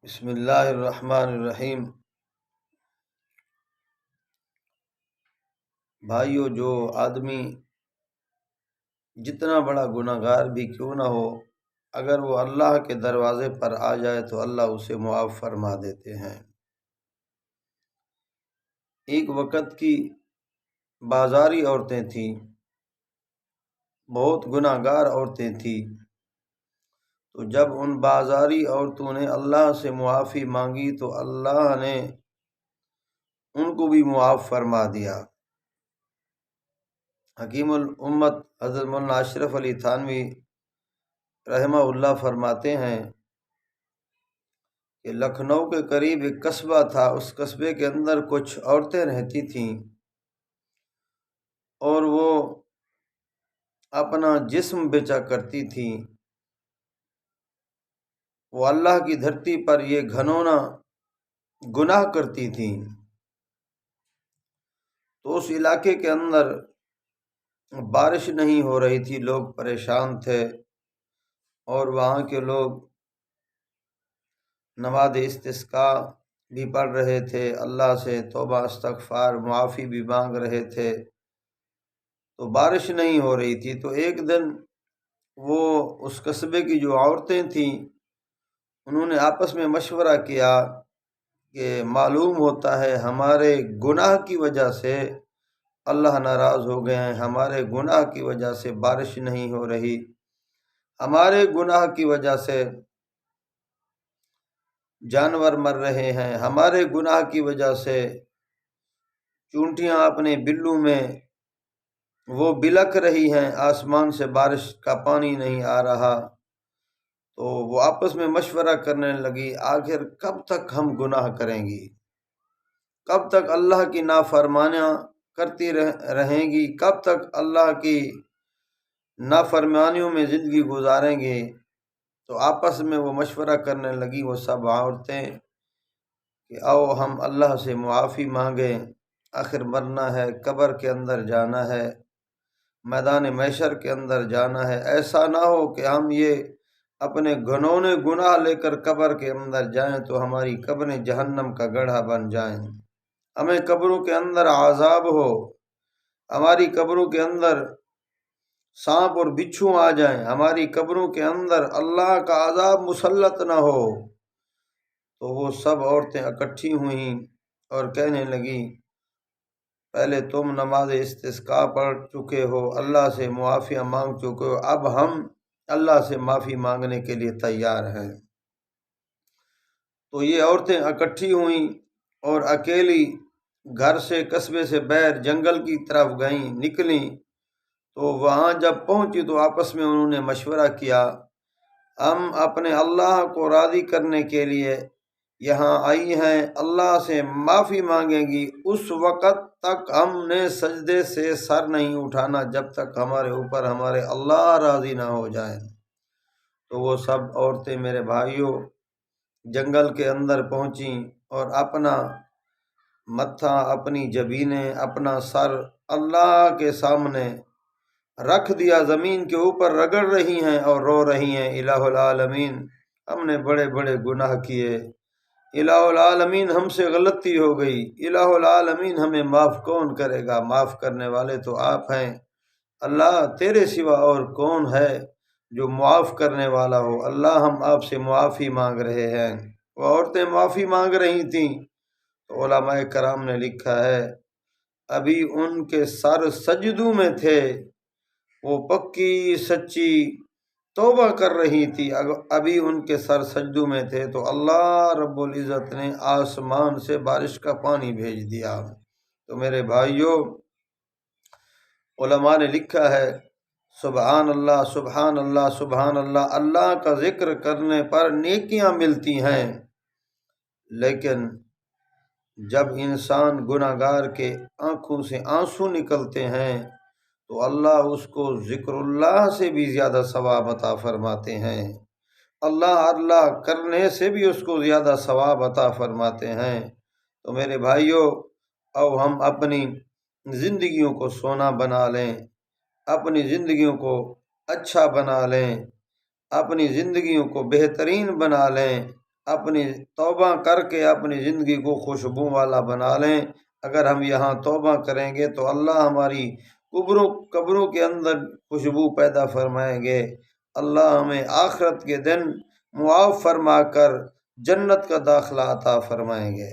بسم اللہ الرحمن الرحیم۔ بھائیو، جو آدمی جتنا بڑا گناہ گار بھی کیوں نہ ہو، اگر وہ اللہ کے دروازے پر آ جائے تو اللہ اسے معاف فرما دیتے ہیں۔ ایک وقت کی بازاری عورتیں تھیں، بہت گناہ گار عورتیں تھیں، تو جب ان بازاری عورتوں نے اللہ سے معافی مانگی تو اللہ نے ان کو بھی معاف فرما دیا۔ حکیم الامت حضرت مولانا اشرف علی تھانوی رحمہ اللہ فرماتے ہیں کہ لکھنؤ کے قریب ایک قصبہ تھا، اس قصبے کے اندر کچھ عورتیں رہتی تھیں اور وہ اپنا جسم بیچا کرتی تھیں۔ وہ اللہ کی دھرتی پر یہ گھنونا گناہ کرتی تھیں، تو اس علاقے کے اندر بارش نہیں ہو رہی تھی، لوگ پریشان تھے اور وہاں کے لوگ نماز استسقاء بھی پڑھ رہے تھے، اللہ سے توبہ استغفار معافی بھی مانگ رہے تھے، تو بارش نہیں ہو رہی تھی۔ تو ایک دن وہ اس قصبے کی جو عورتیں تھیں انہوں نے آپس میں مشورہ کیا کہ معلوم ہوتا ہے ہمارے گناہ کی وجہ سے اللہ ناراض ہو گئے ہیں، ہمارے گناہ کی وجہ سے بارش نہیں ہو رہی، ہمارے گناہ کی وجہ سے جانور مر رہے ہیں، ہمارے گناہ کی وجہ سے چونٹیاں اپنے بلوں میں وہ بلک رہی ہیں، آسمان سے بارش کا پانی نہیں آ رہا۔ تو وہ آپس میں مشورہ کرنے لگی، آخر کب تک ہم گناہ کریں گی، کب تک اللہ کی نافرمانیاں کرتی رہیں گی، کب تک اللہ کی نافرمانیوں میں زندگی گزاریں گے۔ تو آپس میں وہ مشورہ کرنے لگی وہ سب عورتیں کہ آؤ ہم اللہ سے معافی مانگیں، آخر مرنا ہے، قبر کے اندر جانا ہے، میدان محشر کے اندر جانا ہے، ایسا نہ ہو کہ ہم یہ اپنے گھنونے گناہ لے کر قبر کے اندر جائیں تو ہماری قبریں جہنم کا گڑھا بن جائیں، ہمیں قبروں کے اندر عذاب ہو، ہماری قبروں کے اندر سانپ اور بچھو آ جائیں، ہماری قبروں کے اندر اللہ کا عذاب مسلط نہ ہو۔ تو وہ سب عورتیں اکٹھی ہوئیں اور کہنے لگیں، پہلے تم نماز استسقاء پڑھ چکے ہو، اللہ سے معافیاں مانگ چکے ہو، اب ہم اللہ سے معافی مانگنے کے لیے تیار ہیں۔ تو یہ عورتیں اکٹھی ہوئیں اور اکیلی گھر سے قصبے سے باہر جنگل کی طرف گئیں، نکلیں۔ تو وہاں جب پہنچی تو آپس میں انہوں نے مشورہ کیا، ہم اپنے اللہ کو راضی کرنے کے لیے یہاں آئی ہیں، اللہ سے معافی مانگیں گی، اس وقت تک ہم نے سجدے سے سر نہیں اٹھانا جب تک ہمارے اوپر ہمارے اللہ راضی نہ ہو جائیں۔ تو وہ سب عورتیں میرے بھائیوں جنگل کے اندر پہنچیں اور اپنا متھا، اپنی جبینیں، اپنا سر اللہ کے سامنے رکھ دیا، زمین کے اوپر رگڑ رہی ہیں اور رو رہی ہیں، الہ العالمین ہم نے بڑے بڑے گناہ کیے، الہ العالمین ہم سے غلطی ہو گئی، الہ العالمین ہمیں معاف کون کرے گا، معاف کرنے والے تو آپ ہیں، اللہ تیرے سوا اور کون ہے جو معاف کرنے والا ہو، اللہ ہم آپ سے معافی مانگ رہے ہیں۔ وہ عورتیں معافی مانگ رہی تھیں تو علماء کرام نے لکھا ہے ابھی ان کے سر سجدوں میں تھے، وہ پکی سچی توبہ کر رہی تھی، ابھی ان کے سر سجدوں میں تھے تو اللہ رب العزت نے آسمان سے بارش کا پانی بھیج دیا۔ تو میرے بھائیوں علماء نے لکھا ہے سبحان اللہ سبحان اللہ سبحان اللہ، اللہ کا ذکر کرنے پر نیکیاں ملتی ہیں، لیکن جب انسان گناہ گار کے آنکھوں سے آنسو نکلتے ہیں تو اللہ اس کو ذکر اللہ سے بھی زیادہ ثواب عطا فرماتے ہیں، اللہ کرنے سے بھی اس کو زیادہ ثواب عطا فرماتے ہیں۔ تو میرے بھائیوں اب ہم اپنی زندگیوں کو سونا بنا لیں، اپنی زندگیوں کو اچھا بنا لیں، اپنی زندگیوں کو بہترین بنا لیں، اپنی توبہ کر کے اپنی زندگی کو خوشبو والا بنا لیں۔ اگر ہم یہاں توبہ کریں گے تو اللہ ہماری قبروں کے اندر خوشبو پیدا فرمائیں گے۔ اللہ ہمیں آخرت کے دن معاف فرما کر جنت کا داخلہ عطا فرمائیں گے۔